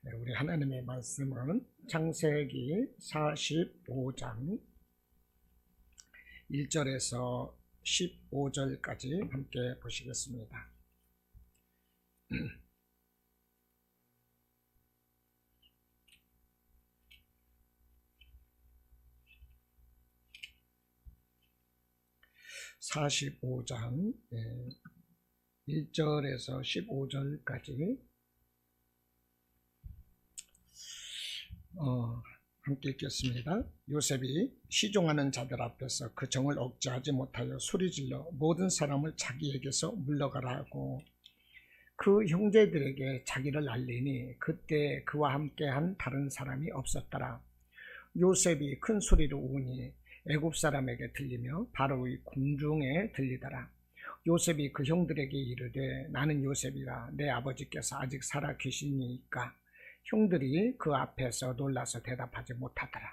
우리 하나님의 말씀은 창세기 45장 1절에서 15절까지 함께 보시겠습니다. (45장) 1절에서 15절까지 함께 읽겠습니다. 요셉이 시종하는 자들 앞에서 그 정을 억제하지 못하여 소리질러 모든 사람을 자기에게서 물러가라 하고 그 형제들에게 자기를 알리니 그때 그와 함께한 다른 사람이 없었더라. 요셉이 큰 소리로 우니 애굽 사람에게 들리며 바로의 궁중에 들리더라. 요셉이 그 형들에게 이르되 나는 요셉이라 내 아버지께서 아직 살아 계시니까 형들이 그 앞에서 놀라서 대답하지 못하더라.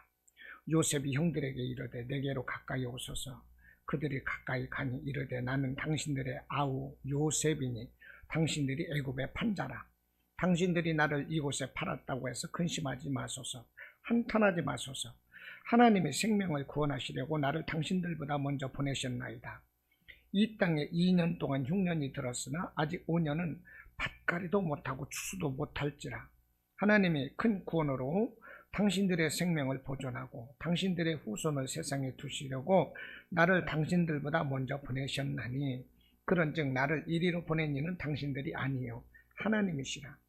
요셉이 형들에게 이르되 내게로 가까이 오소서. 그들이 가까이 가니 이르되 나는 당신들의 아우 요셉이니 당신들이 애굽의 판자라. 당신들이 나를 이곳에 팔았다고 해서 근심하지 마소서. 한탄하지 마소서. 하나님의 생명을 구원하시려고 나를 당신들보다 먼저 보내셨나이다. 이 땅에 2년 동안 흉년이 들었으나 아직 5년은 밭갈이도 못하고 추수도 못할지라. 하나님이 큰 구원으로 당신들의 생명을 보존하고 당신들의 후손을 세상에 두시려고 나를 당신들보다 먼저 보내셨나니 그런즉 나를 이리로 보낸 이는 당신들이 아니요 하나님이시라.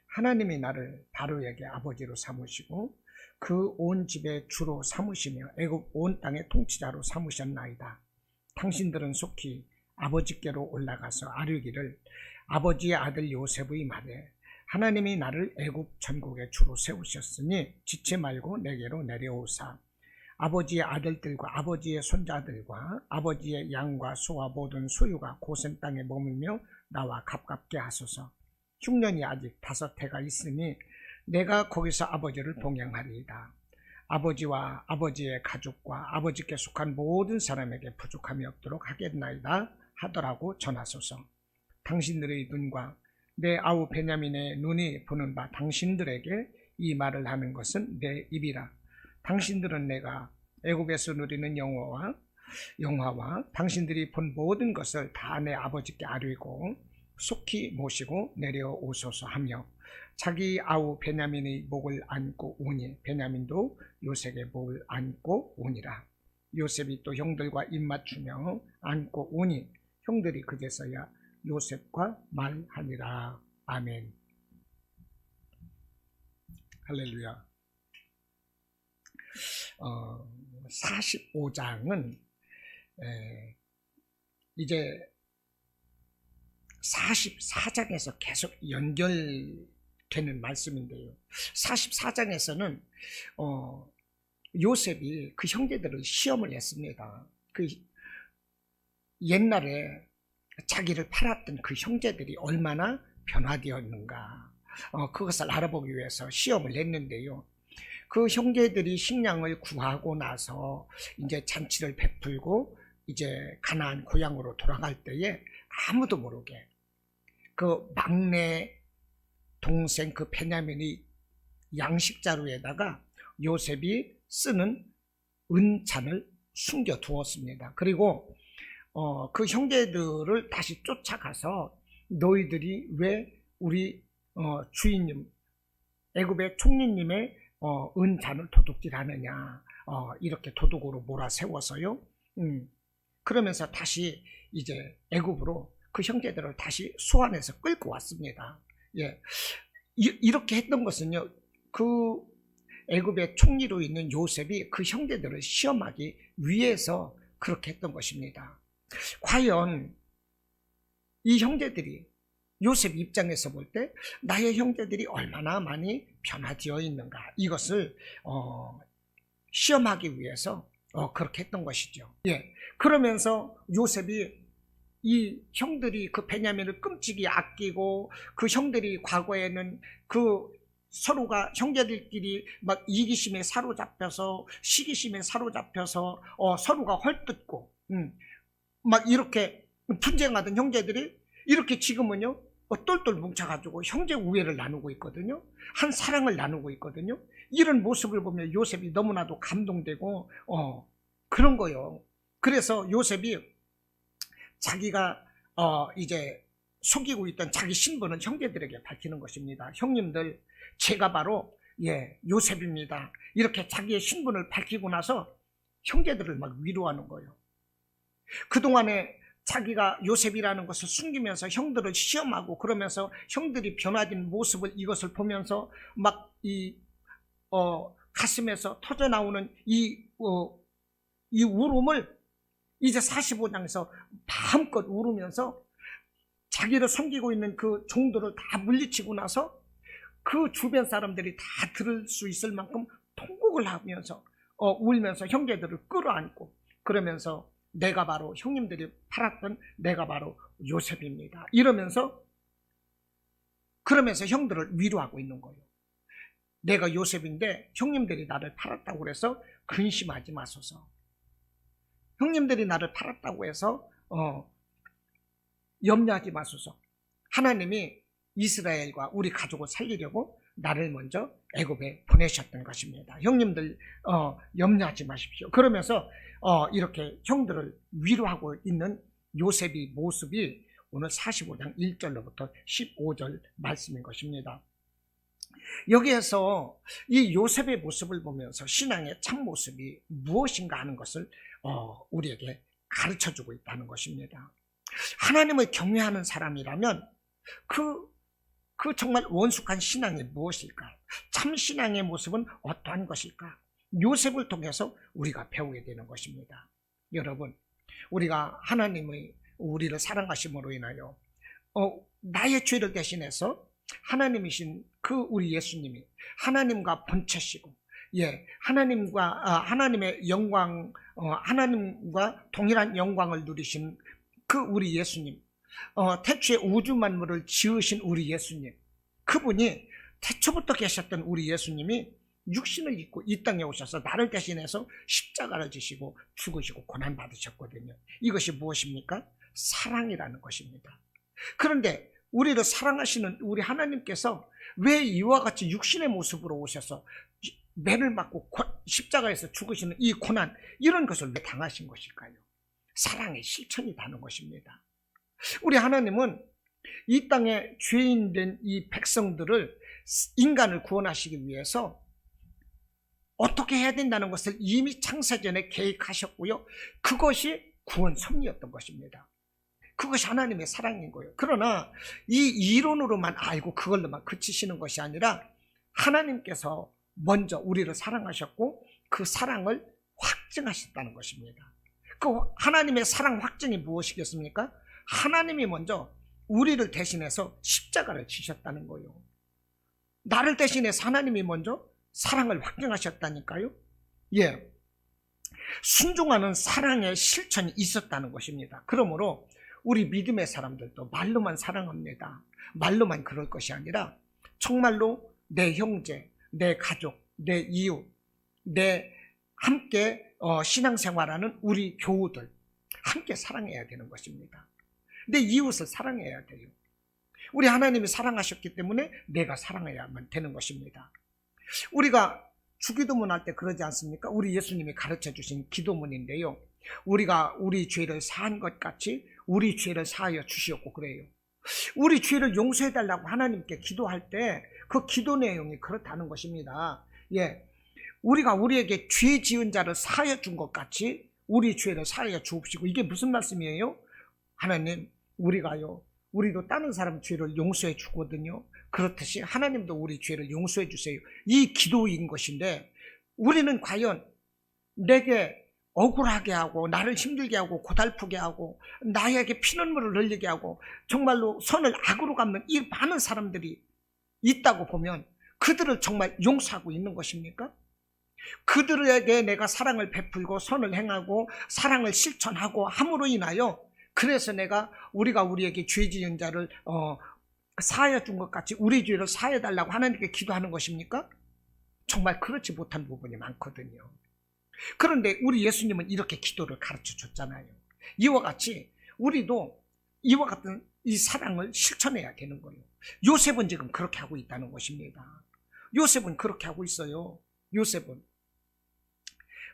하나님이 나를 바로에게 아버지로 삼으시고 그 온 집의 주로 삼으시며 애굽 온 땅의 통치자로 삼으셨나이다. 당신들은 속히 아버지께로 올라가서 아뢰기를 아버지의 아들 요셉의 말에 하나님이 나를 애굽 전국의 주로 세우셨으니 지체 말고 내게로 내려오사 아버지의 아들들과 아버지의 손자들과 아버지의 양과 소와 모든 소유가 고센 땅에 머물며 나와 가깝게 하소서. 흉년이 아직 5해가 있으니 내가 거기서 아버지를 동행하리이다. 아버지와 아버지의 가족과 아버지께 속한 모든 사람에게 부족함이 없도록 하겠나이다 하더라고 전하소서. 당신들의 눈과 내 아우 베냐민의 눈이 보는 바 당신들에게 이 말을 하는 것은 내 입이라. 당신들은 내가 애굽에서 누리는 영화와 당신들이 본 모든 것을 다 내 아버지께 아뢰고 속히 모시고 내려오소서 하며 자기 아우 베냐민의 목을 안고 오니 베냐민도 요셉의 목을 안고 오니라. 요셉이 또 형들과 입맞추며 안고 오니 형들이 그제서야 요셉과 말하니라. 아멘. 할렐루야. 45장은 이제 44장에서 계속 연결되는 말씀인데요. 44장에서는 요셉이 그 형제들을 시험을 했습니다. 그 옛날에 자기를 팔았던 그 형제들이 얼마나 변화되었는가 그것을 알아보기 위해서 시험을 했는데요. 그 형제들이 식량을 구하고 나서 이제 잔치를 베풀고 이제 가나안 고향으로 돌아갈 때에 아무도 모르게 그 막내 동생 그 베냐민이 양식자루에다가 요셉이 쓰는 은잔을 숨겨 두었습니다. 그리고 그 형제들을 다시 쫓아가서 너희들이 왜 우리 주인님 애굽의 총리님의 은잔을 도둑질하느냐 이렇게 도둑으로 몰아세워서요. 그러면서 다시 이제 애굽으로 그 형제들을 다시 소환해서 끌고 왔습니다. 예, 이렇게 했던 것은요. 그 애굽의 총리로 있는 요셉이 그 형제들을 시험하기 위해서 그렇게 했던 것입니다. 과연 이 형제들이 요셉 입장에서 볼 때 나의 형제들이 얼마나 많이 변화되어 있는가 이것을 시험하기 위해서 그렇게 했던 것이죠. 예, 그러면서 요셉이 이 형들이 그 베냐민을 끔찍이 아끼고 그 형들이 과거에는 그 서로가 형제들끼리 막 이기심에 사로잡혀서 시기심에 사로잡혀서 서로가 헐뜯고 막 이렇게 분쟁하던 형제들이 이렇게 지금은요 똘똘 뭉쳐가지고 형제 우애를 나누고 있거든요. 한 사랑을 나누고 있거든요. 이런 모습을 보면 요셉이 너무나도 감동되고 그런 거요. 그래서 요셉이 자기가 이제 속이고 있던 자기 신분을 형제들에게 밝히는 것입니다. 형님들, 제가 바로 요셉입니다. 이렇게 자기의 신분을 밝히고 나서 형제들을 막 위로하는 거예요. 그동안에 자기가 요셉이라는 것을 숨기면서 형들을 시험하고 그러면서 형들이 변화된 모습을 이것을 보면서 막 가슴에서 터져나오는 이 울음을 이제 45장에서 마음껏 울으면서 자기를 섬기고 있는 그 종들을 다 물리치고 나서 그 주변 사람들이 다 들을 수 있을 만큼 통곡을 하면서 울면서 형제들을 끌어안고 그러면서 내가 바로 형님들이 팔았던 내가 바로 요셉입니다. 이러면서 그러면서 형들을 위로하고 있는 거예요. 내가 요셉인데 형님들이 나를 팔았다고 그래서 근심하지 마소서. 형님들이 나를 팔았다고 해서 염려하지 마소서. 하나님이 이스라엘과 우리 가족을 살리려고 나를 먼저 애굽에 보내셨던 것입니다. 형님들 염려하지 마십시오. 그러면서 이렇게 형들을 위로하고 있는 요셉의 모습이 오늘 45장 1절로부터 15절 말씀인 것입니다. 여기에서 이 요셉의 모습을 보면서 신앙의 참모습이 무엇인가 하는 것을 우리에게 가르쳐주고 있다는 것입니다. 하나님을 경외하는 사람이라면 그 정말 원숙한 신앙이 무엇일까? 참 신앙의 모습은 어떠한 것일까? 요셉을 통해서 우리가 배우게 되는 것입니다. 여러분, 우리가 하나님의 우리를 사랑하심으로 인하여 나의 죄를 대신해서 하나님이신 그 우리 예수님이 하나님과 본체시고 하나님의 영광, 하나님과 동일한 영광을 누리신 그 우리 예수님, 태초에 우주 만물을 지으신 우리 예수님, 그분이 태초부터 계셨던 우리 예수님이 육신을 입고 이 땅에 오셔서 나를 대신해서 십자가를 지시고 죽으시고 고난받으셨거든요. 이것이 무엇입니까? 사랑이라는 것입니다. 그런데 우리를 사랑하시는 우리 하나님께서 왜 이와 같이 육신의 모습으로 오셔서 매를 맞고 십자가에서 죽으시는 이 고난, 이런 것을 왜 당하신 것일까요? 사랑의 실천이라는 것입니다. 우리 하나님은 이 땅에 죄인된 이 백성들을, 인간을 구원하시기 위해서 어떻게 해야 된다는 것을 이미 창세전에 계획하셨고요. 그것이 구원 섭리였던 것입니다. 그것이 하나님의 사랑인 거예요. 그러나 이 이론으로만 알고 그걸로만 그치시는 것이 아니라 하나님께서 먼저 우리를 사랑하셨고 그 사랑을 확증하셨다는 것입니다. 그 하나님의 사랑 확증이 무엇이겠습니까? 하나님이 먼저 우리를 대신해서 십자가를 지셨다는 거예요. 나를 대신해서 하나님이 먼저 사랑을 확증하셨다니까요. 순종하는 사랑의 실천이 있었다는 것입니다. 그러므로 우리 믿음의 사람들도 말로만 사랑합니다, 말로만 그럴 것이 아니라 정말로 내 형제, 내 가족, 내 이웃, 내 함께 신앙생활하는 우리 교우들 함께 사랑해야 되는 것입니다. 내 이웃을 사랑해야 돼요. 우리 하나님이 사랑하셨기 때문에 내가 사랑해야만 되는 것입니다. 우리가 주기도문 할 때 그러지 않습니까? 우리 예수님이 가르쳐 주신 기도문인데요, 우리가 우리 죄를 사한 것 같이 우리 죄를 사하여 주시옵고 그래요. 우리 죄를 용서해 달라고 하나님께 기도할 때 그 기도 내용이 그렇다는 것입니다. 우리가 우리에게 죄 지은 자를 사하여 준 것 같이 우리 죄를 사하여 주옵시고, 이게 무슨 말씀이에요? 하나님, 우리도 다른 사람 죄를 용서해 주거든요. 그렇듯이 하나님도 우리 죄를 용서해 주세요. 이 기도인 것인데, 우리는 과연 내게 억울하게 하고 나를 힘들게 하고 고달프게 하고 나에게 피눈물을 흘리게 하고 정말로 선을 악으로 갚는 이 많은 사람들이 있다고 보면 그들을 정말 용서하고 있는 것입니까? 그들에게 내가 사랑을 베풀고 선을 행하고 사랑을 실천하고 함으로 인하여, 그래서 우리가 우리에게 죄 지은 자를 사하여 준 것 같이 우리 죄를 사하여 달라고 하나님께 기도하는 것입니까? 정말 그렇지 못한 부분이 많거든요. 그런데 우리 예수님은 이렇게 기도를 가르쳐 줬잖아요. 이와 같이 우리도 이와 같은 이 사랑을 실천해야 되는 거예요. 요셉은 지금 그렇게 하고 있다는 것입니다. 요셉은 그렇게 하고 있어요. 요셉은.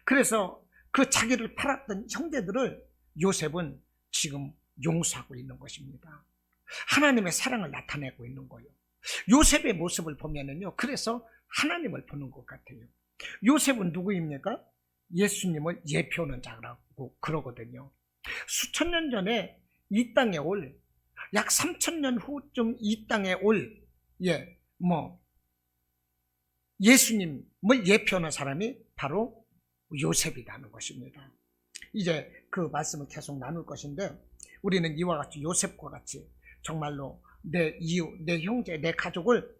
그래서 그 자기를 팔았던 형제들을 요셉은 지금 용서하고 있는 것입니다. 하나님의 사랑을 나타내고 있는 거예요. 요셉의 모습을 보면은요, 그래서 하나님을 보는 것 같아요. 요셉은 누구입니까? 예수님을 예표하는 자라고 그러거든요. 수천 년 전에 이 땅에 올, 약 3,000년 후쯤 이 땅에 올, 예수님을 예표하는 사람이 바로 요셉이라는 것입니다. 이제 그 말씀을 계속 나눌 것인데, 우리는 이와 같이 요셉과 같이 정말로 내 이웃, 내 형제, 내 가족을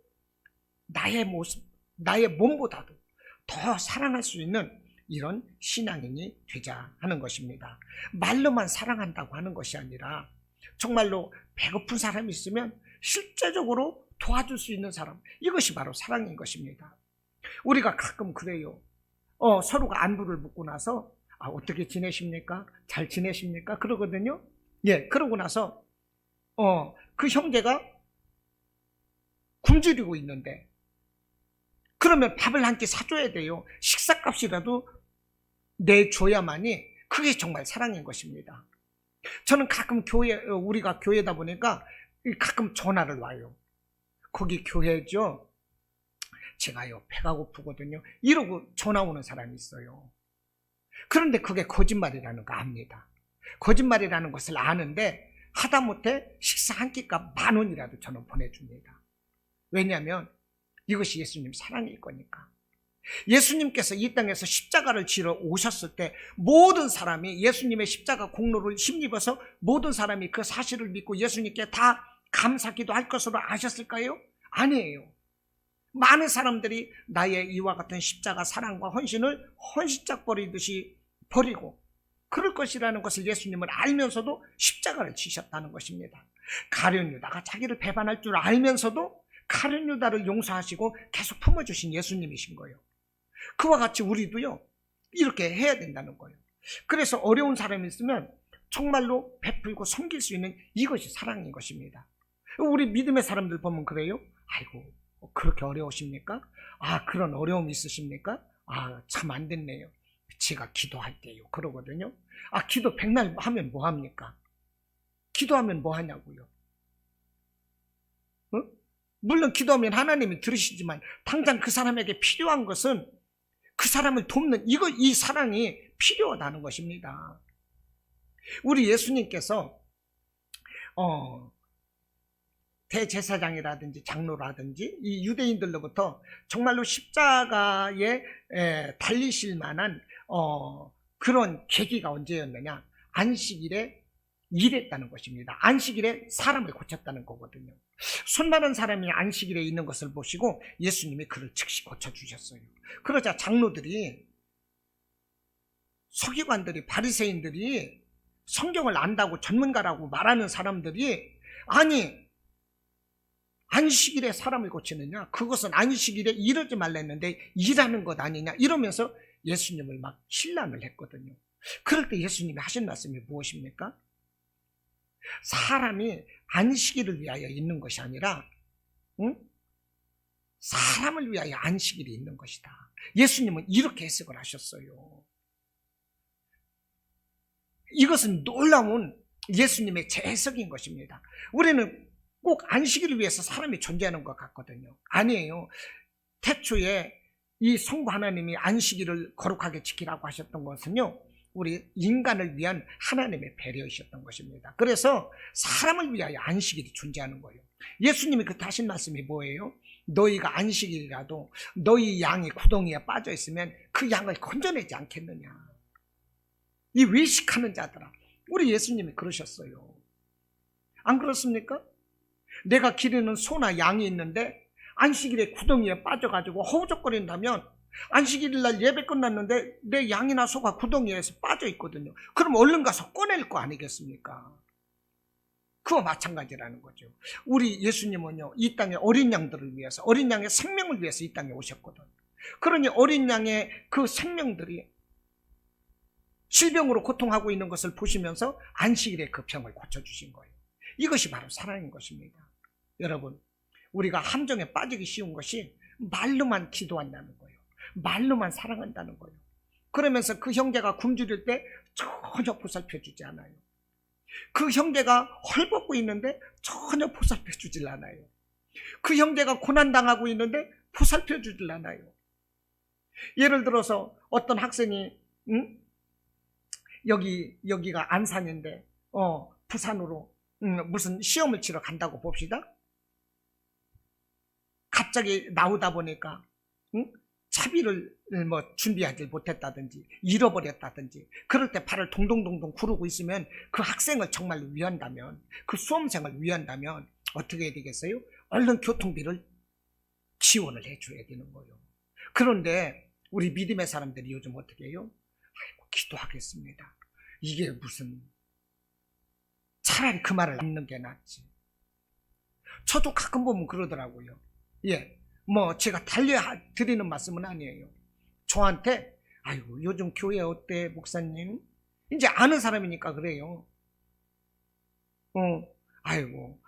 나의 모습, 나의 몸보다도 더 사랑할 수 있는 이런 신앙인이 되자 하는 것입니다. 말로만 사랑한다고 하는 것이 아니라 정말로 배고픈 사람이 있으면 실제적으로 도와줄 수 있는 사람, 이것이 바로 사랑인 것입니다. 우리가 가끔 그래요. 서로가 안부를 묻고 나서 어떻게 지내십니까? 잘 지내십니까? 그러거든요. 그러고 나서 그 형제가 굶주리고 있는데 그러면 밥을 한 끼 사줘야 돼요. 식사값이라도 내줘야만이 그게 정말 사랑인 것입니다. 저는 가끔 우리가 교회다 보니까 가끔 전화를 와요. 거기 교회죠. 제가요 배가 고프거든요. 이러고 전화 오는 사람이 있어요. 그런데 그게 거짓말이라는 거 압니다. 거짓말이라는 것을 아는데 하다못해 식사 한 끼값 10,000원이라도 저는 보내줍니다. 왜냐하면 이것이 예수님 사랑일 거니까. 예수님께서 이 땅에서 십자가를 지러 오셨을 때 모든 사람이 예수님의 십자가 공로를 힘입어서 모든 사람이 그 사실을 믿고 예수님께 다 감사기도 할 것으로 아셨을까요? 아니에요. 많은 사람들이 나의 이와 같은 십자가 사랑과 헌신을 헌신짝 버리듯이 버리고 그럴 것이라는 것을 예수님을 알면서도 십자가를 지셨다는 것입니다. 가룟 유다가 자기를 배반할 줄 알면서도 가룟 유다를 용서하시고 계속 품어주신 예수님이신 거예요. 그와 같이 우리도요 이렇게 해야 된다는 거예요. 그래서 어려운 사람이 있으면 정말로 베풀고 섬길 수 있는 이것이 사랑인 것입니다. 우리 믿음의 사람들 보면 그래요. 아이고 그렇게 어려우십니까? 그런 어려움이 있으십니까? 참 안 됐네요. 제가 기도할게요. 그러거든요. 기도 백날 하면 뭐합니까? 기도하면 뭐하냐고요. 물론 기도하면 하나님이 들으시지만 당장 그 사람에게 필요한 것은 그 사람을 돕는 이 사랑이 필요하다는 것입니다. 우리 예수님께서 대제사장이라든지 장로라든지 이 유대인들로부터 정말로 십자가에 달리실 만한 그런 계기가 언제였느냐? 안식일에 일했다는 것입니다. 안식일에 사람을 고쳤다는 거거든요. 수많은 사람이 안식일에 있는 것을 보시고 예수님이 그를 즉시 고쳐주셨어요. 그러자 장로들이, 서기관들이, 바리새인들이, 성경을 안다고 전문가라고 말하는 사람들이 안식일에 사람을 고치느냐? 그것은 안식일에 일하지 말라 했는데 일하는 것 아니냐? 이러면서 예수님을 막 신란을 했거든요. 그럴 때 예수님이 하신 말씀이 무엇입니까? 사람이 안식일을 위하여 있는 것이 아니라 사람을 위하여 안식일이 있는 것이다. 예수님은 이렇게 해석을 하셨어요. 이것은 놀라운 예수님의 재해석인 것입니다. 우리는 꼭 안식일을 위해서 사람이 존재하는 것 같거든요. 아니에요. 태초에 이 성부 하나님이 안식일을 거룩하게 지키라고 하셨던 것은요, 우리 인간을 위한 하나님의 배려이셨던 것입니다. 그래서 사람을 위하여 안식일이 존재하는 거예요. 예수님이 그때 하신 말씀이 뭐예요? 너희가 안식일이라도 너희 양이 구덩이에 빠져 있으면 그 양을 건져내지 않겠느냐. 이 외식하는 자들아. 우리 예수님이 그러셨어요. 안 그렇습니까? 내가 기르는 소나 양이 있는데 안식일에 구덩이에 빠져가지고 허우적거린다면 안식일 날 예배 끝났는데 내 양이나 소가 구덩이에서 빠져 있거든요. 그럼 얼른 가서 꺼낼 거 아니겠습니까? 그와 마찬가지라는 거죠. 우리 예수님은요, 이 땅의 어린 양들을 위해서, 어린 양의 생명을 위해서 이 땅에 오셨거든. 그러니 어린 양의 그 생명들이 질병으로 고통하고 있는 것을 보시면서 안식일에 그 병을 고쳐주신 거예요. 이것이 바로 사랑인 것입니다. 여러분, 우리가 함정에 빠지기 쉬운 것이 말로만 기도한다는 거예요. 말로만 사랑한다는 거예요. 그러면서 그 형제가 굶주릴 때 전혀 보살펴 주지 않아요. 그 형제가 헐벗고 있는데 전혀 보살펴 주질 않아요. 그 형제가 고난당하고 있는데 보살펴 주질 않아요. 예를 들어서 어떤 학생이 여기가 안산인데 부산으로 무슨 시험을 치러 간다고 봅시다. 갑자기 나오다 보니까 차비를 준비하지 못했다든지 잃어버렸다든지 그럴 때 발을 동동동동 구르고 있으면 그 학생을 정말 위한다면, 그 수험생을 위한다면 어떻게 해야 되겠어요? 얼른 교통비를 지원을 해줘야 되는 거예요. 그런데 우리 믿음의 사람들이 요즘 어떻게 해요? 아이고, 기도하겠습니다. 이게 무슨, 차라리 그 말을 남는 게 낫지. 저도 가끔 보면 그러더라고요. 예, 제가 달려드리는 말씀은 아니에요. 저한테 아이고, 요즘 교회 어때 목사님? 이제 아는 사람이니까 그래요. 아이고,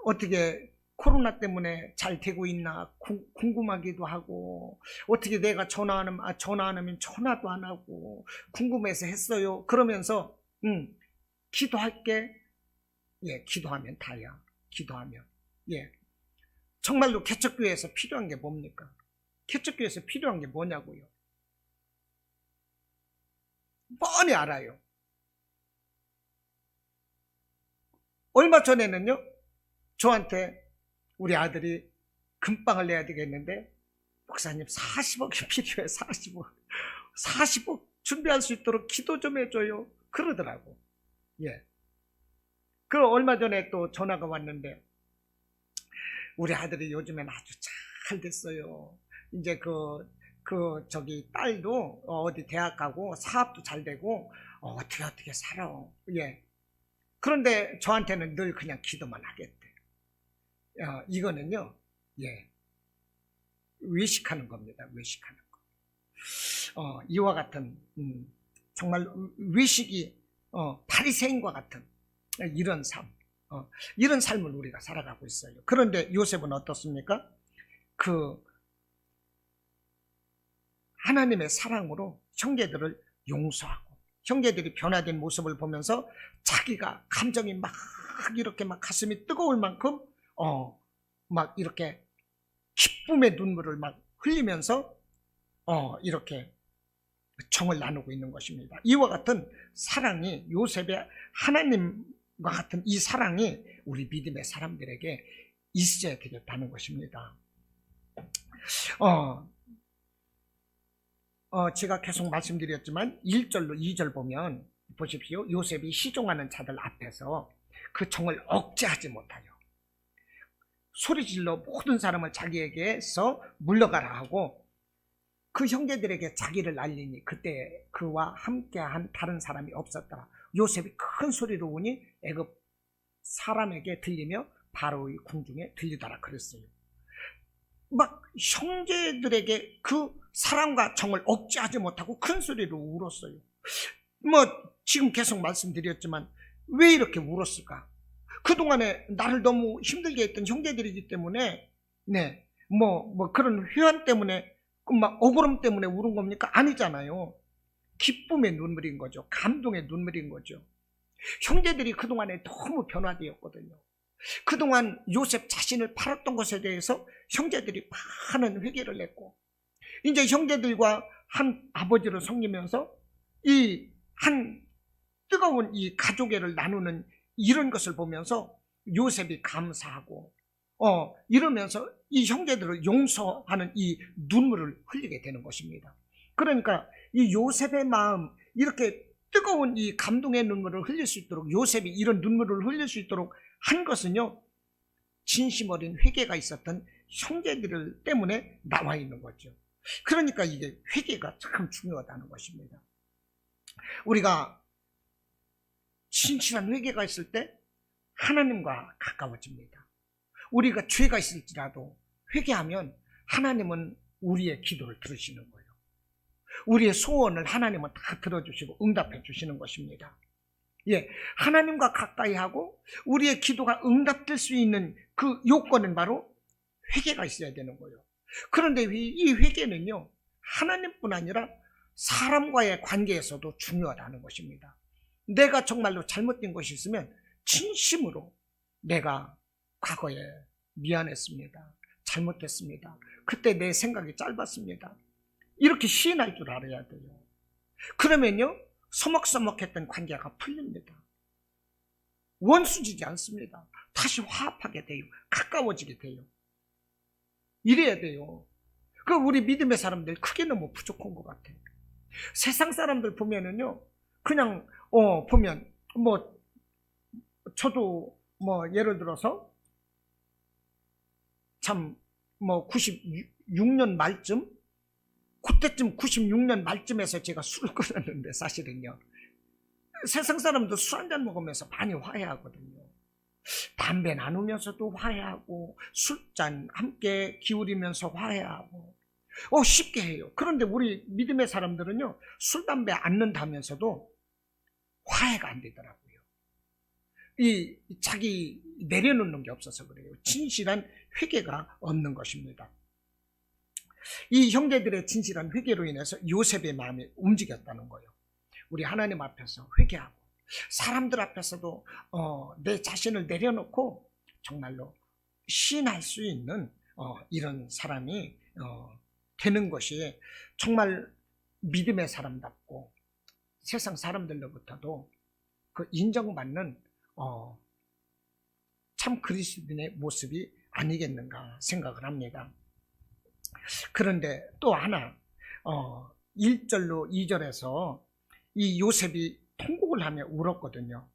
어떻게 코로나 때문에 잘 되고 있나 궁금하기도 하고, 어떻게 내가 전화 안 하면 전화도 안 하고 궁금해서 했어요. 그러면서 기도할게. 예, 기도하면 다야. 기도하면. 예, 정말로 개척교회에서 필요한 게 뭡니까? 개척교회에서 필요한 게 뭐냐고요? 뻔히 알아요. 얼마 전에는요, 저한테 우리 아들이 금방을 내야 되겠는데 목사님 40억이 필요해. 40억 준비할 수 있도록 기도 좀 해줘요. 그러더라고. 예. 그 얼마 전에 또 전화가 왔는데 우리 아들이 요즘엔 아주 잘 됐어요. 이제 저기 딸도 어디 대학 가고 사업도 잘 되고 어떻게 살아. 예. 그런데 저한테는 늘 그냥 기도만 하겠대. 이거는요, 예, 외식하는 겁니다. 외식하는 거. 이와 같은 정말 외식이 바리새인과 같은 이런 삶, 이런 삶을 우리가 살아가고 있어요. 그런데 요셉은 어떻습니까? 하나님의 사랑으로 형제들을 용서하고, 형제들이 변화된 모습을 보면서 자기가 감정이 막 이렇게 막 가슴이 뜨거울 만큼 막 이렇게 기쁨의 눈물을 막 흘리면서 이렇게 정을 나누고 있는 것입니다. 이와 같은 사랑이, 요셉의 하나님과 같은 이 사랑이 우리 믿음의 사람들에게 있어야 되겠다는 것입니다. 제가 계속 말씀드렸지만 1절로 2절 보면 보십시오. 요셉이 시종하는 자들 앞에서 그 정을 억제하지 못하여 소리질러 모든 사람을 자기에게서 물러가라 하고 그 형제들에게 자기를 알리니 그때 그와 함께한 다른 사람이 없었더라. 요셉이 큰 소리로 우니 애굽 사람에게 들리며 바로의 궁중에 들리더라 그랬어요. 막 형제들에게 그 사랑과 정을 억제하지 못하고 큰 소리로 울었어요. 지금 계속 말씀드렸지만 왜 이렇게 울었을까? 그동안에 나를 너무 힘들게 했던 형제들이기 때문에, 네, 그런 회한 때문에, 막 억울함 때문에 울은 겁니까? 아니잖아요. 기쁨의 눈물인 거죠. 감동의 눈물인 거죠. 형제들이 그동안에 너무 변화되었거든요. 그동안 요셉 자신을 팔았던 것에 대해서 형제들이 많은 회개를 했고, 이제 형제들과 한 아버지를 섬기면서 이 한 뜨거운 이 가족애를 나누는 이런 것을 보면서 요셉이 감사하고 이러면서 이 형제들을 용서하는 이 눈물을 흘리게 되는 것입니다. 그러니까 이 요셉의 마음, 이렇게 뜨거운 이 감동의 눈물을 흘릴 수 있도록, 요셉이 이런 눈물을 흘릴 수 있도록 한 것은요, 진심 어린 회개가 있었던 형제들 때문에 나와 있는 거죠. 그러니까 이게 회개가 참 중요하다는 것입니다. 우리가 진실한 회개가 있을 때 하나님과 가까워집니다. 우리가 죄가 있을지라도 회개하면 하나님은 우리의 기도를 들으시는 거예요. 우리의 소원을 하나님은 다 들어주시고 응답해 주시는 것입니다. 예, 하나님과 가까이 하고 우리의 기도가 응답될 수 있는 그 요건은 바로 회개가 있어야 되는 거예요. 그런데 이 회개는요, 하나님뿐 아니라 사람과의 관계에서도 중요하다는 것입니다. 내가 정말로 잘못된 것이 있으면 진심으로 내가 과거에 미안했습니다. 잘못했습니다. 그때 내 생각이 짧았습니다. 이렇게 시인할 줄 알아야 돼요. 그러면요, 서먹서먹했던 관계가 풀립니다. 원수지지 않습니다. 다시 화합하게 돼요. 가까워지게 돼요. 이래야 돼요. 그 우리 믿음의 사람들 크게 너무 부족한 것 같아요. 세상 사람들 보면은요, 그냥 보면 저도 예를 들어서 참 96년 말쯤, 그때쯤 96년 말쯤에서 제가 술을 끊었는데, 사실은요, 세상 사람도 술 한잔 먹으면서 많이 화해하거든요. 담배 나누면서도 화해하고, 술잔 함께 기울이면서 화해하고, 쉽게 해요. 그런데 우리 믿음의 사람들은요, 술, 담배 안 넣는다면서도 화해가 안 되더라고요. 자기 내려놓는 게 없어서 그래요. 진실한 회개가 없는 것입니다. 이 형제들의 진실한 회개로 인해서 요셉의 마음이 움직였다는 거예요. 우리 하나님 앞에서 회개하고, 사람들 앞에서도 내 자신을 내려놓고 정말로 시인할 수 있는 이런 사람이 되는 것이 정말 믿음의 사람답고 세상 사람들로부터도 그 인정받는 참 그리스도인의 모습이 아니겠는가 생각을 합니다. 그런데 또 하나 1절로 2절에서 이 요셉이 통곡을 하며 울었거든요.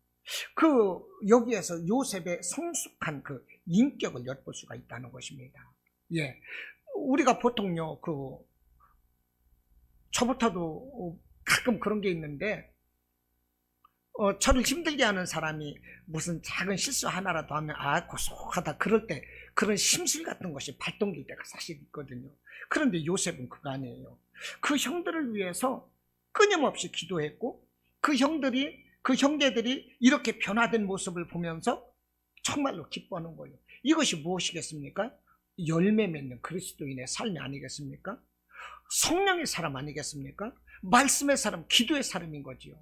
여기에서 요셉의 성숙한 그 인격을 엿볼 수가 있다는 것입니다. 예, 우리가 보통요, 저부터도 가끔 그런 게 있는데, 저를 힘들게 하는 사람이 무슨 작은 실수 하나라도 하면 고속하다, 그럴 때 그런 심술 같은 것이 발동될 때가 사실 있거든요. 그런데 요셉은 그거 아니에요. 그 형들을 위해서 끊임없이 기도했고, 그 형제들이 이렇게 변화된 모습을 보면서 정말로 기뻐하는 거예요. 이것이 무엇이겠습니까? 열매 맺는 그리스도인의 삶이 아니겠습니까? 성령의 사람 아니겠습니까? 말씀의 사람, 기도의 사람인 거지요.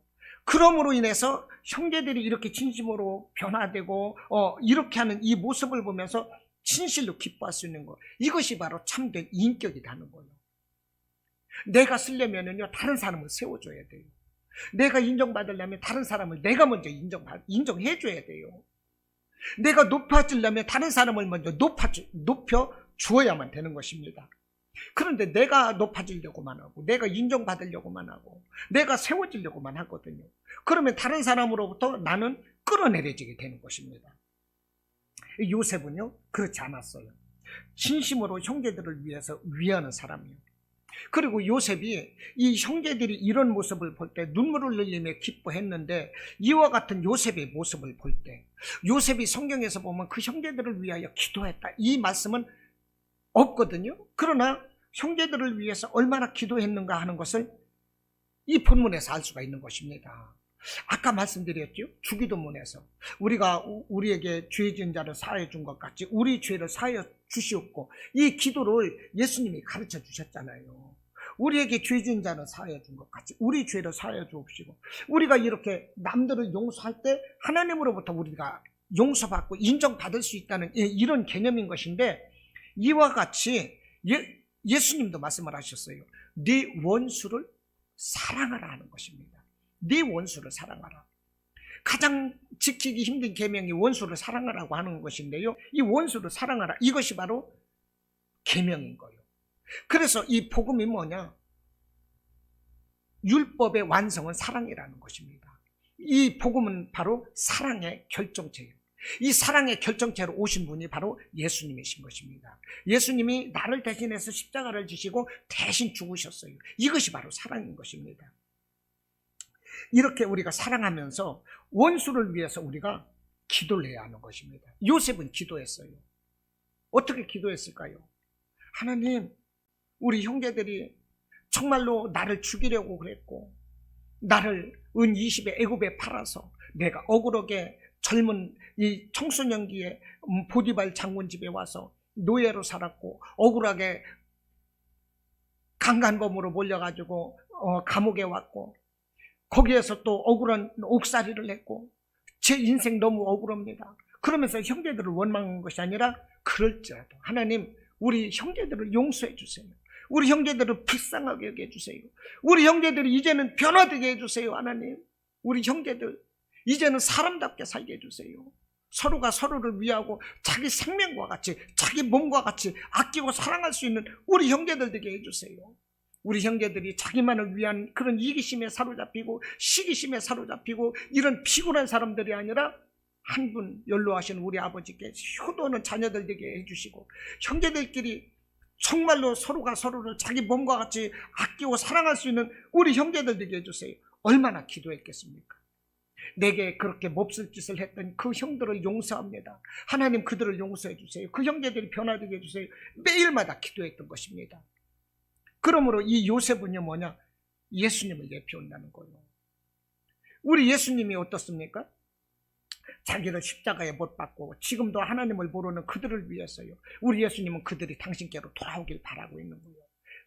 그러므로 인해서 형제들이 이렇게 진심으로 변화되고 이렇게 하는 이 모습을 보면서 진실로 기뻐할 수 있는 것, 이것이 바로 참된 인격이라는 거예요. 내가 쓰려면은요, 다른 사람을 세워줘야 돼요. 내가 인정받으려면 다른 사람을 내가 먼저 인정해줘야 돼요. 내가 높아지려면 다른 사람을 먼저 높여주어야만 되는 것입니다. 그런데 내가 높아지려고만 하고, 내가 인정받으려고만 하고, 내가 세워지려고만 하거든요. 그러면 다른 사람으로부터 나는 끌어내려지게 되는 것입니다. 요셉은요, 그렇지 않았어요. 진심으로 형제들을 위해서 위하는 사람이에요. 그리고 요셉이 이 형제들이 이런 모습을 볼 때 눈물을 흘리며 기뻐했는데, 이와 같은 요셉의 모습을 볼 때, 요셉이 성경에서 보면 그 형제들을 위하여 기도했다, 이 말씀은 없거든요. 그러나 형제들을 위해서 얼마나 기도했는가 하는 것을 이 본문에서 알 수가 있는 것입니다. 아까 말씀드렸죠, 주기도문에서 우리가 우리에게 죄 지은 자를 사하여 준 것 같이 우리 죄를 사하여 주시옵고, 이 기도를 예수님이 가르쳐 주셨잖아요. 우리에게 죄 지은 자는 사하여 준 것 같이 우리 죄를 사하여 주옵시고, 우리가 이렇게 남들을 용서할 때 하나님으로부터 우리가 용서받고 인정받을 수 있다는 이런 개념인 것인데, 이와 같이 예수님도 말씀을 하셨어요. 네 원수를 사랑하라 하는 것입니다. 네 원수를 사랑하라. 가장 지키기 힘든 계명이 원수를 사랑하라고 하는 것인데요, 이 원수를 사랑하라, 이것이 바로 계명인 거예요. 그래서 이 복음이 뭐냐? 율법의 완성은 사랑이라는 것입니다. 이 복음은 바로 사랑의 결정체예요. 이 사랑의 결정체로 오신 분이 바로 예수님이신 것입니다. 예수님이 나를 대신해서 십자가를 지시고 대신 죽으셨어요. 이것이 바로 사랑인 것입니다. 이렇게 우리가 사랑하면서 원수를 위해서 우리가 기도를 해야 하는 것입니다. 요셉은 기도했어요. 어떻게 기도했을까요? 하나님, 우리 형제들이 정말로 나를 죽이려고 그랬고, 나를 은 20에 애굽에 팔아서 내가 억울하게 젊은 이 청소년기에 보디발 장군 집에 와서 노예로 살았고 억울하게 강간범으로 몰려가지고 감옥에 왔고 거기에서 또 억울한 옥살이를 했고 제 인생 너무 억울합니다. 그러면서 형제들을 원망한 것이 아니라 그럴지라도 하나님 우리 형제들을 용서해 주세요. 우리 형제들을 불쌍하게 여겨주세요. 우리 형제들이 이제는 변화되게 해주세요. 하나님 우리 형제들 이제는 사람답게 살게 해주세요. 서로가 서로를 위하고 자기 생명과 같이 자기 몸과 같이 아끼고 사랑할 수 있는 우리 형제들 되게 해주세요. 우리 형제들이 자기만을 위한 그런 이기심에 사로잡히고 시기심에 사로잡히고 이런 피곤한 사람들이 아니라 한 분 연로하신 우리 아버지께 효도하는 자녀들 되게 해주시고 형제들끼리 정말로 서로가 서로를 자기 몸과 같이 아끼고 사랑할 수 있는 우리 형제들 되게 해주세요. 얼마나 기도했겠습니까? 내게 그렇게 몹쓸 짓을 했던 그 형들을 용서합니다. 하나님 그들을 용서해 주세요. 그 형제들이 변화되게 해주세요. 매일마다 기도했던 것입니다. 그러므로 이 요셉은요 뭐냐? 예수님을 예표한다는 거예요. 우리 예수님이 어떻습니까? 자기를 십자가에 못 박고 지금도 하나님을 모르는 그들을 위해서요. 우리 예수님은 그들이 당신께로 돌아오길 바라고 있는 거예요.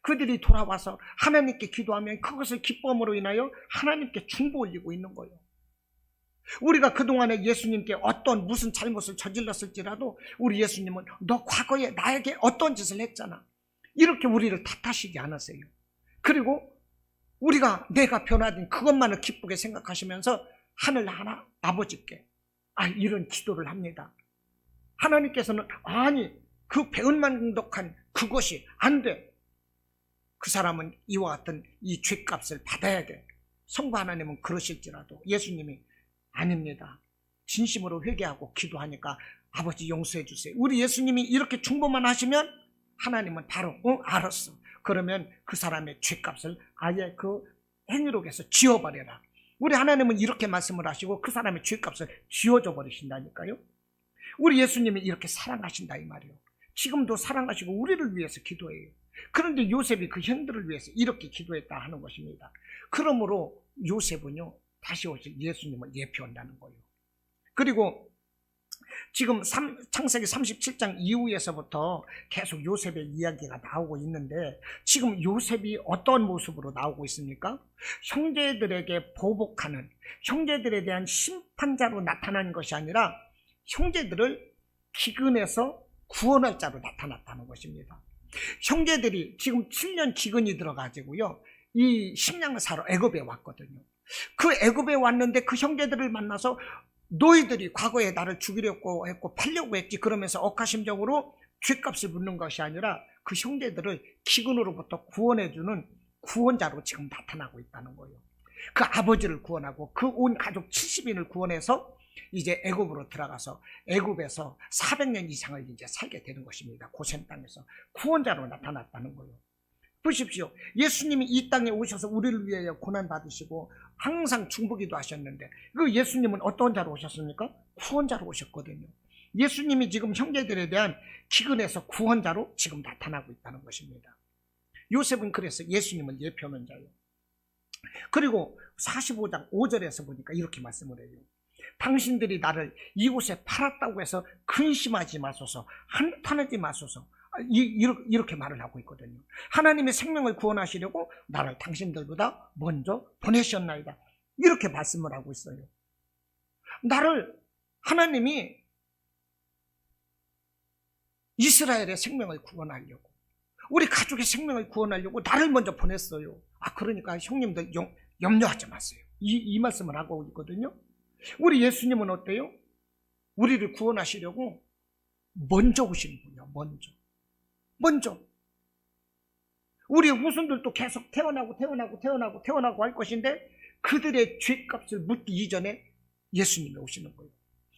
그들이 돌아와서 하나님께 기도하면 그것을 기쁨으로 인하여 하나님께 중보 올리고 있는 거예요. 우리가 그동안에 예수님께 어떤 무슨 잘못을 저질렀을지라도 우리 예수님은 너 과거에 나에게 어떤 짓을 했잖아 이렇게 우리를 탓하시지 않으세요. 그리고 우리가 내가 변화된 그것만을 기쁘게 생각하시면서 하늘 하나 아버지께 이런 기도를 합니다. 하나님께서는 아니 그 배은망덕한 그것이 안 돼. 그 사람은 이와 같은 이 죄값을 받아야 돼. 성부 하나님은 그러실지라도 예수님이 아닙니다. 진심으로 회개하고 기도하니까 아버지 용서해 주세요. 우리 예수님이 이렇게 중보만 하시면 하나님은 바로 알았어. 그러면 그 사람의 죄값을 아예 그 행위록에서 지워버려라. 우리 하나님은 이렇게 말씀을 하시고 그 사람의 죄값을 지워줘 버리신다니까요. 우리 예수님이 이렇게 사랑하신다 이 말이에요. 지금도 사랑하시고 우리를 위해서 기도해요. 그런데 요셉이 그 형들을 위해서 이렇게 기도했다 하는 것입니다. 그러므로 요셉은요 다시 오실 예수님을 예표한다는 거예요. 그리고 지금 창세기 37장 이후에서부터 계속 요셉의 이야기가 나오고 있는데 지금 요셉이 어떤 모습으로 나오고 있습니까? 형제들에게 보복하는 형제들에 대한 심판자로 나타난 것이 아니라 형제들을 기근에서 구원할 자로 나타났다는 것입니다. 형제들이 지금 7년 기근이 들어가지고요 이 식량을 사러 애굽에 왔거든요. 그 애굽에 왔는데 그 형제들을 만나서 너희들이 과거에 나를 죽이려고 했고 팔려고 했지 그러면서 억하심적으로 죄값을 묻는 것이 아니라 그 형제들을 기근으로부터 구원해주는 구원자로 지금 나타나고 있다는 거예요. 그 아버지를 구원하고 그 온 가족 70인을 구원해서 이제 애굽으로 들어가서 애굽에서 400년 이상을 이제 살게 되는 것입니다. 고센 땅에서 구원자로 나타났다는 거예요. 보십시오. 예수님이 이 땅에 오셔서 우리를 위하여 고난받으시고 항상 중보기도 하셨는데 그 예수님은 어떤 자로 오셨습니까? 구원자로 오셨거든요. 예수님이 지금 형제들에 대한 기근에서 구원자로 지금 나타나고 있다는 것입니다. 요셉은 그래서 예수님을 예표하는 자예요. 그리고 45장 5절에서 보니까 이렇게 말씀을 해요. 당신들이 나를 이곳에 팔았다고 해서 근심하지 마소서, 한탄하지 마소서. 이렇게 말을 하고 있거든요. 하나님의 생명을 구원하시려고 나를 당신들보다 먼저 보내셨나이다. 이렇게 말씀을 하고 있어요. 나를 하나님이 이스라엘의 생명을 구원하려고 우리 가족의 생명을 구원하려고 나를 먼저 보냈어요. 그러니까 형님들 염려하지 마세요. 이 말씀을 하고 있거든요. 우리 예수님은 어때요? 우리를 구원하시려고 먼저 오신 분이요. 먼저 우리의 후손들도 계속 태어나고 할 것인데 그들의 죄값을 묻기 이전에 예수님이 오시는 거예요.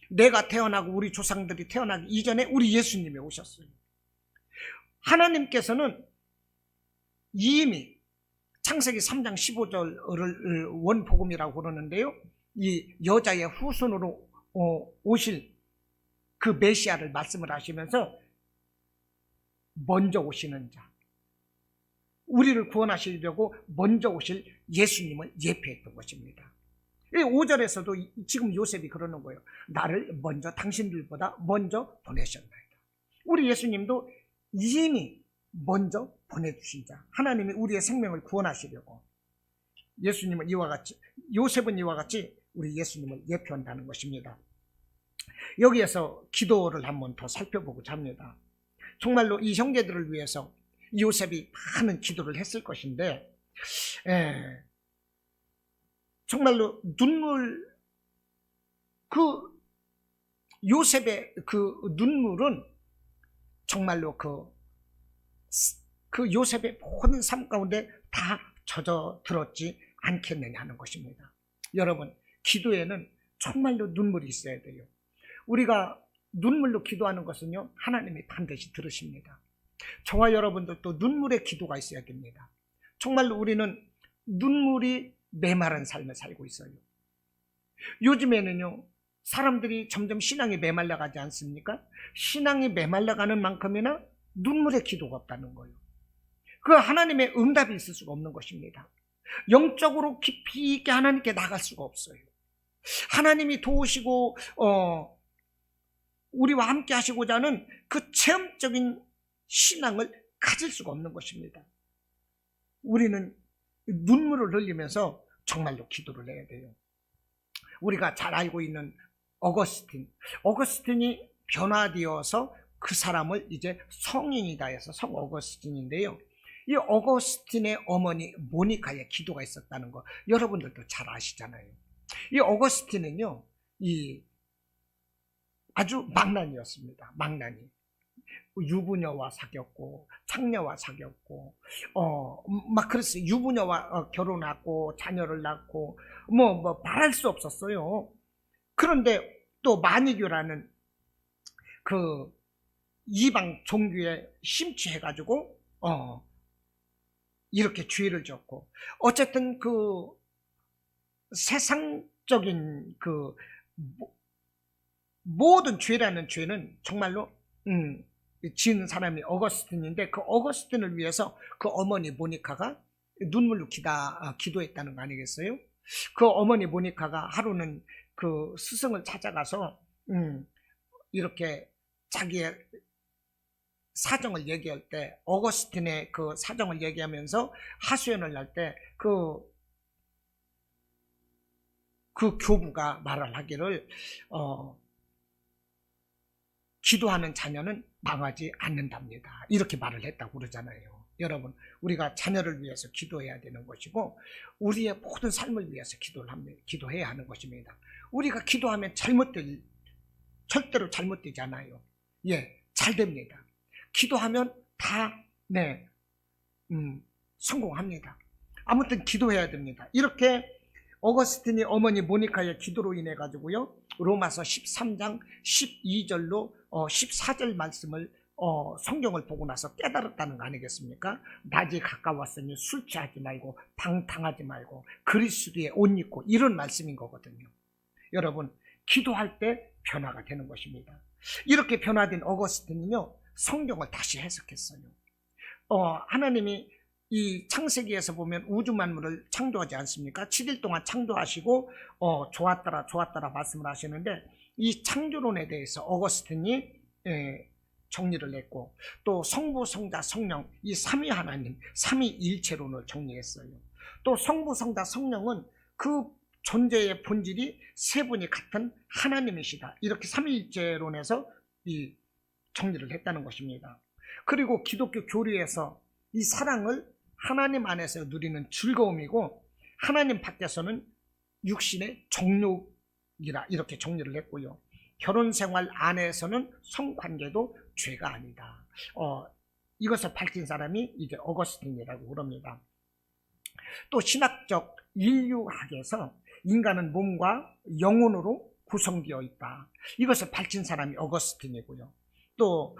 내가 태어나고 우리 조상들이 태어나기 이전에 우리 예수님이 오셨어요. 하나님께서는 이미 창세기 3장 15절을 원복음이라고 그러는데요. 이 여자의 후손으로 오실 그 메시아를 말씀을 하시면서 먼저 오시는 자, 우리를 구원하시려고 먼저 오실 예수님을 예표했던 것입니다. 5절에서도 지금 요셉이 그러는 거예요. 나를 먼저 당신들보다 먼저 보내셨나이다. 우리 예수님도 이미 먼저 보내주신 자, 하나님이 우리의 생명을 구원하시려고 예수님은 이와 같이, 요셉은 이와 같이 우리 예수님을 예표한다는 것입니다. 여기에서 기도를 한번 더 살펴보고자 합니다. 정말로 이 형제들을 위해서 요셉이 많은 기도를 했을 것인데, 정말로 요셉의 그 눈물은 정말로 그 요셉의 모든 삶 가운데 다 젖어들었지 않겠느냐 하는 것입니다. 여러분, 기도에는 정말로 눈물이 있어야 돼요. 우리가 눈물로 기도하는 것은요, 하나님이 반드시 들으십니다. 저와 여러분들도 눈물의 기도가 있어야 됩니다. 정말로 우리는 눈물이 메마른 삶을 살고 있어요. 요즘에는요, 사람들이 점점 신앙이 메말라가지 않습니까? 신앙이 메말라가는 만큼이나 눈물의 기도가 없다는 거예요. 그 하나님의 응답이 있을 수가 없는 것입니다. 영적으로 깊이 있게 하나님께 나갈 수가 없어요. 하나님이 도우시고 우리와 함께 하시고자 하는 그 체험적인 신앙을 가질 수가 없는 것입니다. 우리는 눈물을 흘리면서 정말로 기도를 해야 돼요. 우리가 잘 알고 있는 어거스틴이 변화되어서 그 사람을 이제 성인이다 해서 성 어거스틴인데요. 이 어거스틴의 어머니 모니카의 기도가 있었다는 거 여러분들도 잘 아시잖아요. 이 어거스틴은요, 아주 망난이었습니다. 망난이. 유부녀와 사귀었고 창녀와 사귀었고 막 그랬어요. 유부녀와 결혼하고 자녀를 낳고 뭐 말할 수 없었어요. 그런데 또 마니교라는 그 이방 종교에 심취해가지고 이렇게 죄를 졌고, 어쨌든 그 세상적인 그 모든 죄라는 죄는 정말로 지은 사람이 어거스틴인데, 그 어거스틴을 위해서 그 어머니 모니카가 눈물로 기도했다는 거 아니겠어요? 그 어머니 모니카가 하루는 그 스승을 찾아가서 이렇게 자기의 사정을 얘기할 때, 어거스틴의 그 사정을 얘기하면서 하소연을 할 때 그 교부가 말을 하기를 기도하는 자녀는 망하지 않는답니다. 이렇게 말을 했다고 그러잖아요. 여러분, 우리가 자녀를 위해서 기도해야 되는 것이고 우리의 모든 삶을 위해서 기도해야 하는 것입니다. 우리가 기도하면 절대로 잘못되지 않아요. 잘 됩니다. 기도하면 다 성공합니다. 아무튼 기도해야 됩니다. 이렇게 어거스틴이 어머니 모니카의 기도로 인해 가지고요, 로마서 13장 12절로 14절 말씀을 성경을 보고 나서 깨달았다는 거 아니겠습니까? 낮이 가까웠으니 술 취하지 말고 방탕하지 말고 그리스도의 옷 입고, 이런 말씀인 거거든요. 여러분, 기도할 때 변화가 되는 것입니다. 이렇게 변화된 어거스틴은요, 성경을 다시 해석했어요. 하나님이 이 창세기에서 보면 우주 만물을 창조하지 않습니까? 7일 동안 창조하시고 좋았더라 말씀을 하시는데, 이 창조론에 대해서 어거스틴이 정리를 했고, 또 성부, 성자, 성령, 이 삼위 하나님, 삼위일체론을 정리했어요. 또 성부, 성자, 성령은 그 존재의 본질이 세 분이 같은 하나님이시다, 이렇게 삼위일체론에서 이 정리를 했다는 것입니다. 그리고 기독교 교리에서 이 사랑을 하나님 안에서 누리는 즐거움이고 하나님 밖에서는 육신의 정욕이라, 이렇게 정리를 했고요. 결혼생활 안에서는 성관계도 죄가 아니다. 이것을 밝힌 사람이 이제 어거스틴이라고 그럽니다. 또 신학적 인류학에서 인간은 몸과 영혼으로 구성되어 있다, 이것을 밝힌 사람이 어거스틴이고요. 또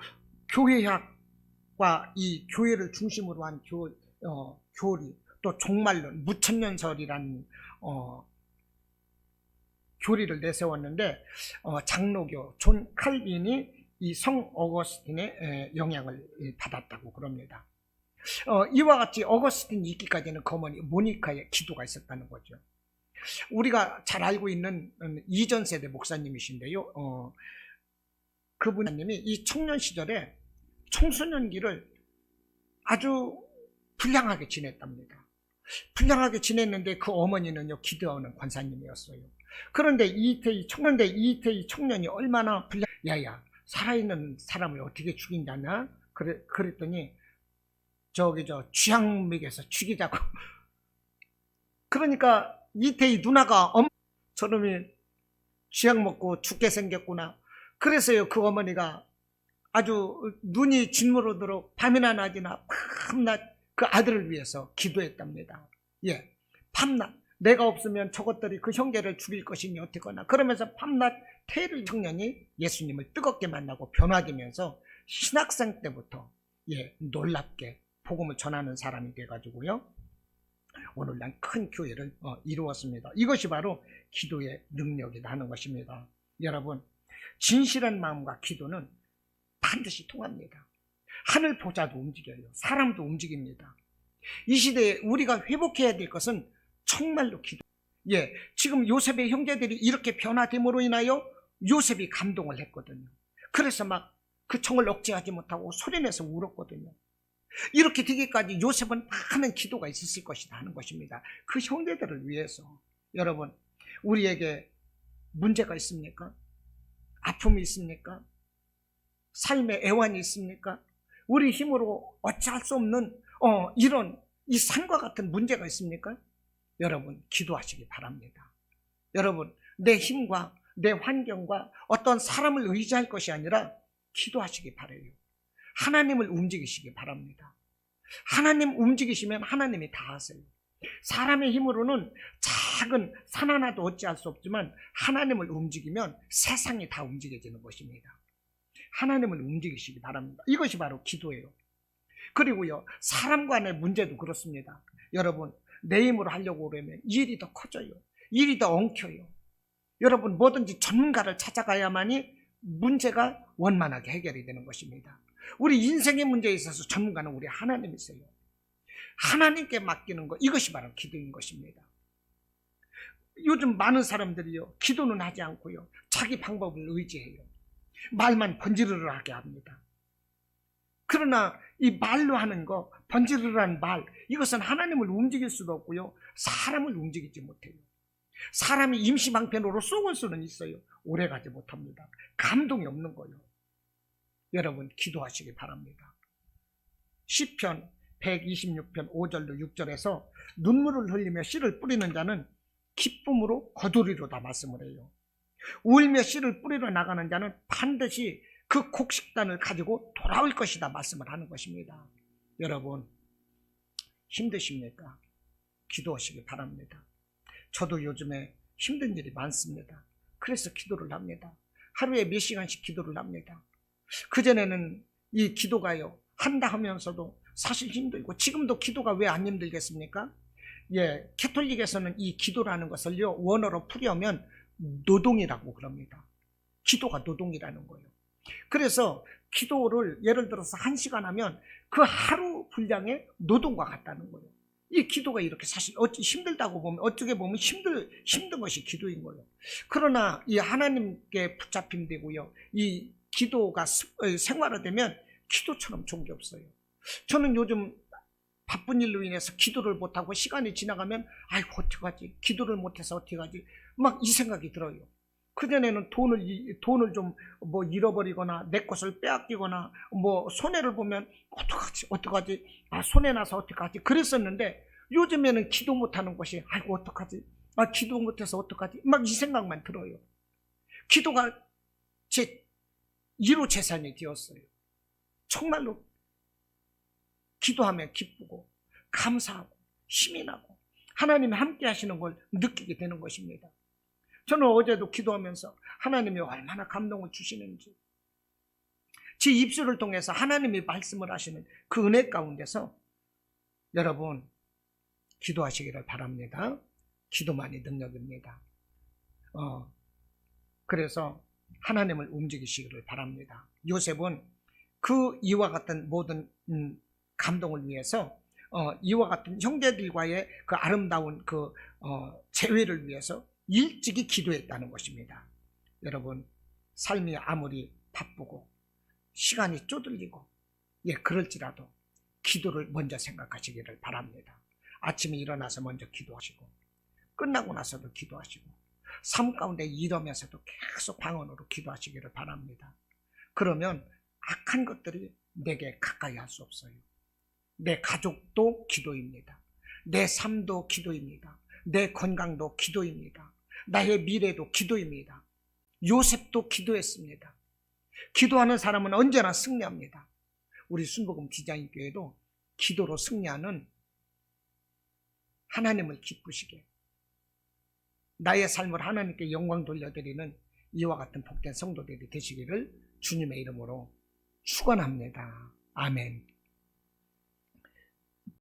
교회학과 이 교회를 중심으로 한 교리, 또 종말론, 무천년설이라는 교리를 내세웠는데, 장로교 존 칼빈이 이 성 어거스틴의 영향을 받았다고 그럽니다. 이와 같이 어거스틴이 있기까지는 그 어머니 모니카의 기도가 있었다는 거죠. 우리가 잘 알고 있는 이전 세대 목사님이신데요. 그분님이 이 청년 시절에 청소년기를 아주 불량하게 지냈답니다. 불량하게 지냈는데 그 어머니는요, 기도하는 권사님이었어요. 그런데 이태희 청년이 얼마나 야야, 살아있는 사람을 어떻게 죽인다냐? 그랬더니 쥐약 먹여서 죽이자고. 그러니까 이태희 누나가 저놈이 쥐약 먹고 죽게 생겼구나. 그래서요, 그 어머니가 아주 눈이 짓무르도록 밤이나 낮이나 밤낮 그 아들을 위해서 기도했답니다. 예, 밤낮 내가 없으면 저것들이 그 형제를 죽일 것이니 어떻거나. 그러면서 밤낮 태를 청년이 예수님을 뜨겁게 만나고 변화되면서 신학생 때부터 놀랍게 복음을 전하는 사람이 돼가지고요, 오늘날 큰 교회를 이루었습니다. 이것이 바로 기도의 능력이다 하는 것입니다. 여러분, 진실한 마음과 기도는 반드시 통합니다. 하늘 보좌도 움직여요. 사람도 움직입니다. 이 시대에 우리가 회복해야 될 것은 정말로 기도. 지금 요셉의 형제들이 이렇게 변화됨으로 인하여 요셉이 감동을 했거든요. 그래서 막 그 청을 억제하지 못하고 소리내서 울었거든요. 이렇게 되기까지 요셉은 많은 기도가 있었을 것이다 하는 것입니다. 그 형제들을 위해서. 여러분, 우리에게 문제가 있습니까? 아픔이 있습니까? 삶의 애환이 있습니까? 우리 힘으로 어찌할 수 없는 이런 이 산과 같은 문제가 있습니까? 여러분, 기도하시기 바랍니다. 여러분, 내 힘과 내 환경과 어떤 사람을 의지할 것이 아니라 기도하시기 바라요. 하나님을 움직이시기 바랍니다. 하나님 움직이시면 하나님이 다 하세요. 사람의 힘으로는 작은 산 하나도 어찌할 수 없지만 하나님을 움직이면 세상이 다 움직여지는 것입니다. 하나님을 움직이시기 바랍니다. 이것이 바로 기도예요. 그리고요, 사람 간의 문제도 그렇습니다. 여러분, 내 힘으로 하려고 그러면 일이 더 커져요. 일이 더 엉켜요. 여러분, 뭐든지 전문가를 찾아가야만이 문제가 원만하게 해결이 되는 것입니다. 우리 인생의 문제에 있어서 전문가는 우리 하나님이세요. 하나님께 맡기는 것, 이것이 바로 기도인 것입니다. 요즘 많은 사람들이요, 기도는 하지 않고요, 자기 방법을 의지해요. 말만 번지르르하게 합니다. 그러나 이 말로 하는 거, 번지르르한 말, 이것은 하나님을 움직일 수도 없고요, 사람을 움직이지 못해요. 사람이 임시방편으로 쏘을 수는 있어요. 오래가지 못합니다. 감동이 없는 거예요. 여러분, 기도하시기 바랍니다. 시편 126편 5절로 6절에서 눈물을 흘리며 씨를 뿌리는 자는 기쁨으로 거두리로다 말씀을 해요. 울며 씨를 뿌리러 나가는 자는 반드시 그 곡식단을 가지고 돌아올 것이다 말씀을 하는 것입니다. 여러분, 힘드십니까? 기도하시기 바랍니다. 저도 요즘에 힘든 일이 많습니다. 그래서 기도를 합니다. 하루에 몇 시간씩 기도를 합니다. 그전에는 이 기도가요, 한다 하면서도 사실 힘들고, 지금도 기도가 왜 안 힘들겠습니까? 캐톨릭에서는 이 기도라는 것을요, 원어로 풀이하면 노동이라고 그럽니다. 기도가 노동이라는 거예요. 그래서 기도를 예를 들어서 1시간 하면 그 하루 분량의 노동과 같다는 거예요. 이 기도가 이렇게 사실 힘들다고 보면, 어떻게 보면 힘든 것이 기도인 거예요. 그러나 이 하나님께 붙잡힘 되고요, 이 기도가 생활화되면 기도처럼 좋은 게 없어요. 저는 요즘 바쁜 일로 인해서 기도를 못하고 시간이 지나가면 아이고 어떡하지, 기도를 못해서 어떡하지, 막 이 생각이 들어요. 그전에는 돈을 좀 뭐 잃어버리거나 내 것을 빼앗기거나 뭐 손해를 보면 어떡하지, 손해나서 어떡하지 그랬었는데, 요즘에는 기도 못하는 것이 아이고 어떡하지, 기도 못해서 어떡하지, 막 이 생각만 들어요. 기도가 제 1호 재산이 되었어요. 정말로 기도하면 기쁘고 감사하고 힘이 나고 하나님이 함께 하시는 걸 느끼게 되는 것입니다. 저는 어제도 기도하면서 하나님이 얼마나 감동을 주시는지, 제 입술을 통해서 하나님이 말씀을 하시는 그 은혜 가운데서 여러분, 기도하시기를 바랍니다. 기도만이 능력입니다. 그래서 하나님을 움직이시기를 바랍니다. 요셉은 그 이와 같은 모든 감동을 위해서 이와 같은 형제들과의 그 아름다운 그 재회를 위해서 일찍이 기도했다는 것입니다. 여러분, 삶이 아무리 바쁘고 시간이 쪼들리고 그럴지라도 기도를 먼저 생각하시기를 바랍니다. 아침에 일어나서 먼저 기도하시고 끝나고 나서도 기도하시고 삶 가운데 일하면서도 계속 방언으로 기도하시기를 바랍니다. 그러면 악한 것들이 내게 가까이 할 수 없어요. 내 가족도 기도입니다. 내 삶도 기도입니다. 내 건강도 기도입니다. 나의 미래도 기도입니다. 요셉도 기도했습니다. 기도하는 사람은 언제나 승리합니다. 우리 순복음 디자인교회도 기도로 승리하는 하나님을 기쁘시게 나의 삶을 하나님께 영광 돌려드리는 이와 같은 복된 성도들이 되시기를 주님의 이름으로 축원합니다. 아멘.